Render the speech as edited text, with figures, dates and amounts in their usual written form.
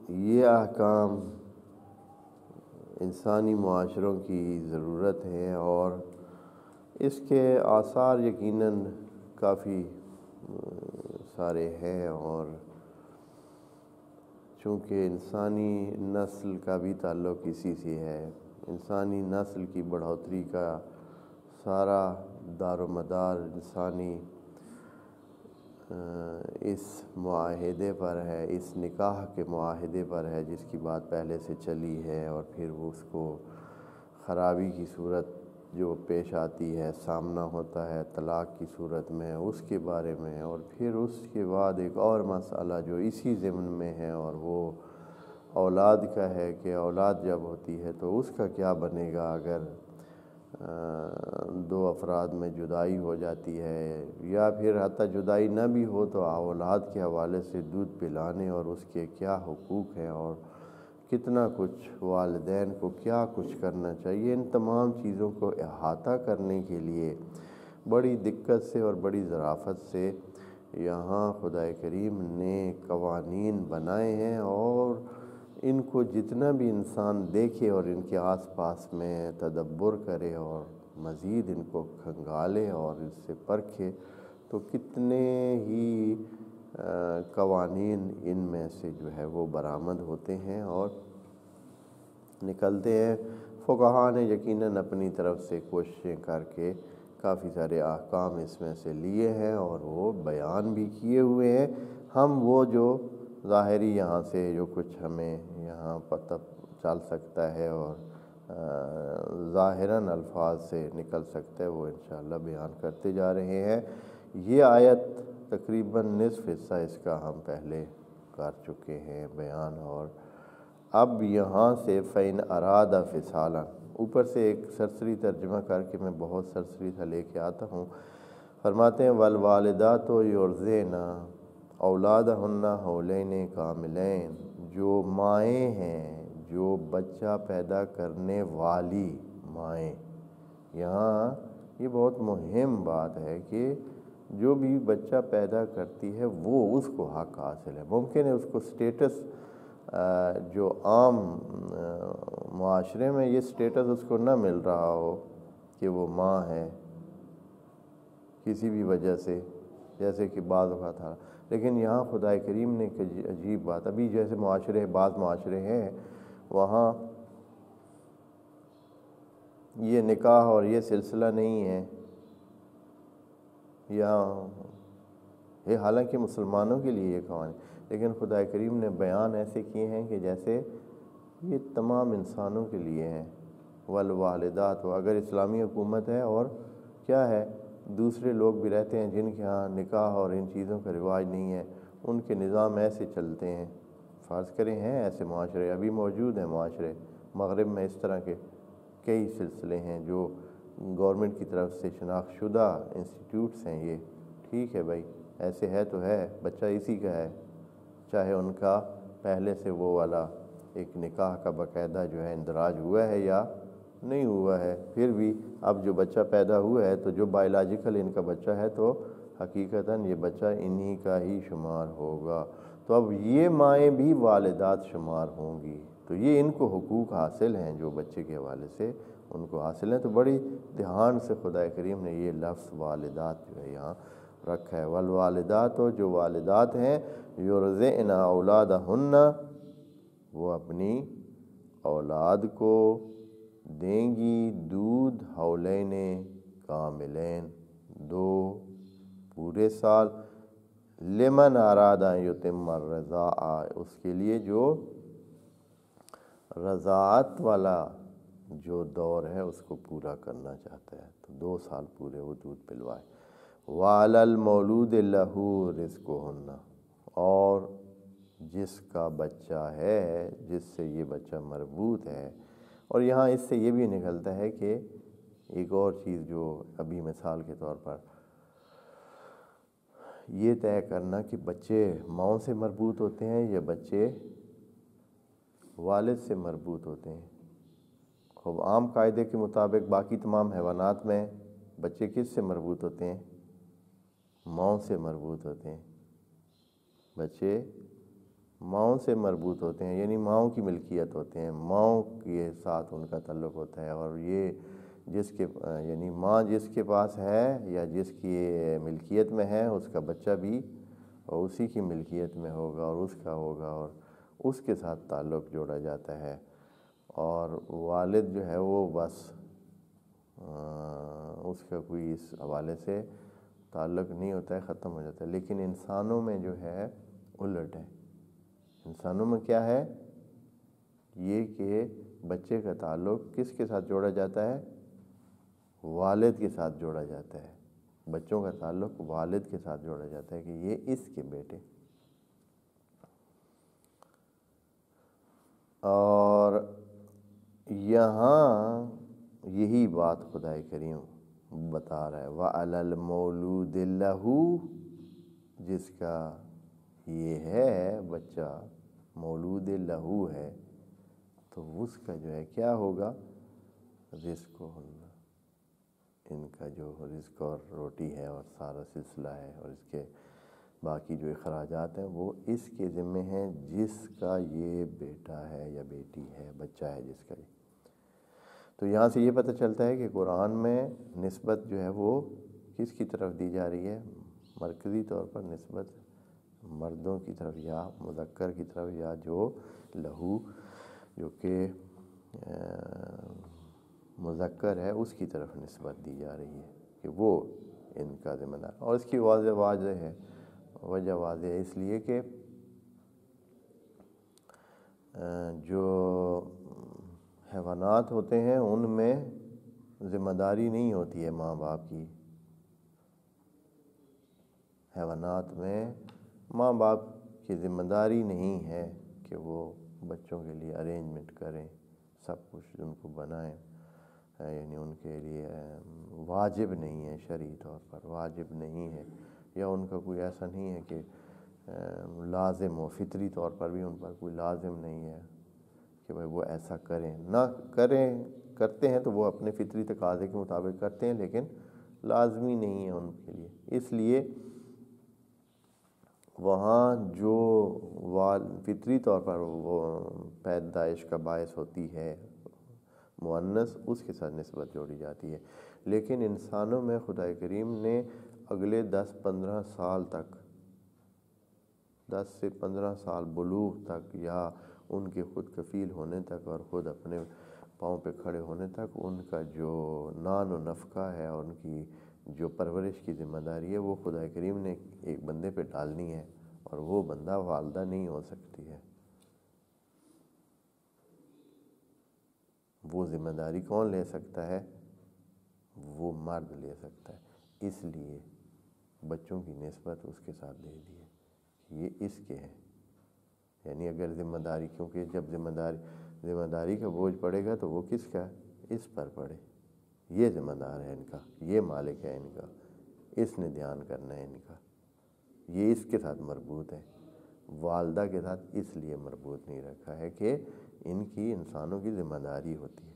یہ احکام انسانی معاشروں کی ضرورت ہے اور اس کے آثار یقیناً کافی سارے ہیں، اور چونکہ انسانی نسل کا بھی تعلق اسی سے ہے، انسانی نسل کی بڑھوتری کا سارا دار و مدار انسانی اس معاہدے پر ہے، اس نکاح کے معاہدے پر ہے جس کی بات پہلے سے چلی ہے، اور پھر وہ اس کو خرابی کی صورت جو پیش آتی ہے، سامنا ہوتا ہے طلاق کی صورت میں، اس کے بارے میں، اور پھر اس کے بعد ایک اور مسئلہ جو اسی ضمن میں ہے اور وہ اولاد کا ہے کہ اولاد جب ہوتی ہے تو اس کا کیا بنے گا اگر دو افراد میں جدائی ہو جاتی ہے، یا پھر حتیٰ جدائی نہ بھی ہو تو اولاد کے حوالے سے دودھ پلانے اور اس کے کیا حقوق ہیں اور کتنا کچھ والدین کو کیا کچھ کرنا چاہیے، ان تمام چیزوں کو احاطہ کرنے کے لیے بڑی دقت سے اور بڑی ظرافت سے یہاں خدائے کریم نے قوانین بنائے ہیں، اور ان کو جتنا بھی انسان دیکھے اور ان کے آس پاس میں تدبر کرے اور مزید ان کو کھنگالے اور اس سے پرکھے تو کتنے ہی قوانین ان میں سے جو ہے وہ برآمد ہوتے ہیں اور نکلتے ہیں۔ فقہا نے یقیناً اپنی طرف سے کوششیں کر کے کافی سارے احکام اس میں سے لیے ہیں اور وہ بیان بھی کیے ہوئے ہیں۔ ہم وہ جو ظاہری یہاں سے جو کچھ ہمیں یہاں پتہ چل سکتا ہے اور ظاہراً الفاظ سے نکل سکتا ہے وہ انشاءاللہ بیان کرتے جا رہے ہیں۔ یہ آیت تقریباً نصف حصہ اس کا ہم پہلے کر چکے ہیں بیان، اور اب یہاں سے فَإِنْ أَرَادَ فِصَالًا، اوپر سے ایک سرسری ترجمہ کر کے میں بہت سرسری سا لے کے آتا ہوں۔ فرماتے ہیں وَالْوَالِدَاتُ يُرْضِعْنَ أَوْلَادَهُنَّ حَوْلَيْنِ كَامِلَيْنِ، جو مائیں ہیں، جو بچہ پیدا کرنے والی مائیں، یہاں یہ بہت مہم بات ہے کہ جو بھی بچہ پیدا کرتی ہے وہ اس کو حق حاصل ہے۔ ممکن ہے اس کو سٹیٹس جو عام معاشرے میں یہ سٹیٹس اس کو نہ مل رہا ہو کہ وہ ماں ہے کسی بھی وجہ سے، جیسے کہ بعض اوقات تھا، لیکن یہاں خدائے کریم نے ایک عجیب بات، ابھی جیسے بعض معاشرے ہیں وہاں یہ نکاح اور یہ سلسلہ نہیں ہے، یہ حالانکہ مسلمانوں کے لیے یہ قوانین، لیکن خدائے کریم نے بیان ایسے کیے ہیں کہ جیسے یہ تمام انسانوں کے لیے ہیں۔ والوالدات، اگر اسلامی حکومت ہے اور کیا ہے دوسرے لوگ بھی رہتے ہیں جن کے ہاں نکاح اور ان چیزوں کا رواج نہیں ہے، ان کے نظام ایسے چلتے ہیں، فرض کریں ہیں ایسے معاشرے ابھی موجود ہیں، معاشرے مغرب میں اس طرح کے کئی سلسلے ہیں جو گورنمنٹ کی طرف سے شناخت شدہ انسٹیٹیوٹس ہیں، یہ ٹھیک ہے بھائی، ایسے ہے تو ہے، بچہ اسی کا ہے، چاہے ان کا پہلے سے وہ والا ایک نکاح کا باقاعدہ جو ہے اندراج ہوا ہے یا نہیں ہوا ہے، پھر بھی اب جو بچہ پیدا ہوا ہے تو جو بایولوجیکل ان کا بچہ ہے تو حقیقتاً یہ بچہ انہی کا ہی شمار ہوگا، تو اب یہ مائیں بھی والدات شمار ہوں گی، تو یہ ان کو حقوق حاصل ہیں جو بچے کے حوالے سے ان کو حاصل ہیں۔ تو بڑی دھیان سے خدائے کریم نے یہ لفظ والدات جو ہے یہاں رکھا ہے۔ والوالدات، جو والدات ہیں، یرضعن اولادہن، وہ اپنی اولاد کو دیں گی دودھ حولین کاملین، 2 پورے سال، لمن اراد ان یتم الرضاعہ، اس کے لیے جو رضاعت والا جو دور ہے اس کو پورا کرنا چاہتا ہے تو 2 سال پورے وہ دودھ پلوائے۔ وعلی المولود لہ رزقہن، اور جس کا بچہ ہے، جس سے یہ بچہ مربوط ہے، اور یہاں اس سے یہ بھی نکلتا ہے کہ ایک اور چیز جو ابھی مثال کے طور پر یہ طے کرنا کہ بچے ماؤں سے مربوط ہوتے ہیں یا بچے والد سے مربوط ہوتے ہیں۔ خوب عام قاعدے کے مطابق باقی تمام حیوانات میں بچے کس سے مربوط ہوتے ہیں؟ ماؤں سے مربوط ہوتے ہیں۔ بچے ماؤں سے مربوط ہوتے ہیں، یعنی ماؤں کی ملکیت ہوتے ہیں، ماؤں کے ساتھ ان کا تعلق ہوتا ہے، اور یہ جس کے یعنی ماں جس کے پاس ہے یا جس کی ملکیت میں ہے اس کا بچہ بھی اور اسی کی ملکیت میں ہوگا اور اس کا ہوگا، اور اس کے ساتھ تعلق جوڑا جاتا ہے۔ اور والد جو ہے وہ بس اس کا کوئی اس حوالے سے تعلق نہیں ہوتا ہے، ختم ہو جاتا ہے۔ لیکن انسانوں میں جو ہے الٹ ہے، انسانوں میں کیا ہے یہ کہ بچے کا تعلق کس کے ساتھ جوڑا جاتا ہے؟ والد کے ساتھ جوڑا جاتا ہے، بچوں کا تعلق والد کے ساتھ جوڑا جاتا ہے کہ یہ اس کے بیٹے۔ اور یہاں یہی بات خدائے کریم بتا رہا ہے، وَعَلَى الْمَوْلُودِ لَهُ، جس کا یہ ہے بچہ مولود لہو ہے تو اس کا جو ہے کیا ہوگا؟ رزق ان کا جو رزق اور روٹی ہے اور سارا سلسلہ ہے اور اس کے باقی جو اخراجات ہیں وہ اس کے ذمے ہیں جس کا یہ بیٹا ہے یا بیٹی ہے، بچہ ہے جس کا۔ تو یہاں سے یہ پتہ چلتا ہے کہ قرآن میں نسبت جو ہے وہ کس کی طرف دی جا رہی ہے؟ مرکزی طور پر نسبت مردوں کی طرف یا مذکر کی طرف، یا جو لہو جو کہ مذکر ہے اس کی طرف نسبت دی جا رہی ہے کہ وہ ان کا ذمہ دار۔ اور اس کی وجہ واضح ہے اس لیے کہ جو حیوانات ہوتے ہیں ان میں ذمہ داری نہیں ہوتی ہے ماں باپ کی، حیوانات میں ماں باپ کی ذمہ داری نہیں ہے کہ وہ بچوں کے لیے ارینجمنٹ کریں، سب کچھ ان کو بنائیں، یعنی ان کے لیے واجب نہیں ہے، شرعی طور پر واجب نہیں ہے، یا ان کا کوئی ایسا نہیں ہے کہ لازم ہو، فطری طور پر بھی ان پر کوئی لازم نہیں ہے کہ بھائی وہ ایسا کریں، نہ کریں، کرتے ہیں تو وہ اپنے فطری تقاضے کے مطابق کرتے ہیں لیکن لازمی نہیں ہے ان کے لیے۔ اس لیے وہاں جو فطری طور پر وہ پیدائش کا باعث ہوتی ہے مؤنث، اس کے ساتھ نسبت جوڑی جاتی ہے۔ لیکن انسانوں میں خدا کریم نے اگلے 10-15 سال تک، 10 سے 15 سال بلوغ تک، یا ان کے خود کفیل ہونے تک اور خود اپنے پاؤں پہ کھڑے ہونے تک، ان کا جو نان و نفقہ ہے اور ان کی جو پرورش کی ذمہ داری ہے وہ خدا کریم نے ایک بندے پہ ڈالنی ہے، اور وہ بندہ والدہ نہیں ہو سکتی ہے۔ وہ ذمہ داری کون لے سکتا ہے؟ وہ مرد لے سکتا ہے۔ اس لیے بچوں کی نسبت اس کے ساتھ دے دی ہے کہ یہ اس کے ہیں، یعنی اگر ذمہ داری، کیونکہ جب ذمہ داری کا بوجھ پڑے گا تو وہ کس کا؟ اس پر پڑے، یہ ذمہ دار ہے ان کا، یہ مالک ہے ان کا، اس نے دھیان کرنا ہے ان کا، یہ اس کے ساتھ مربوط ہے۔ والدہ کے ساتھ اس لیے مربوط نہیں رکھا ہے کہ ان کی انسانوں کی ذمہ داری ہوتی ہے۔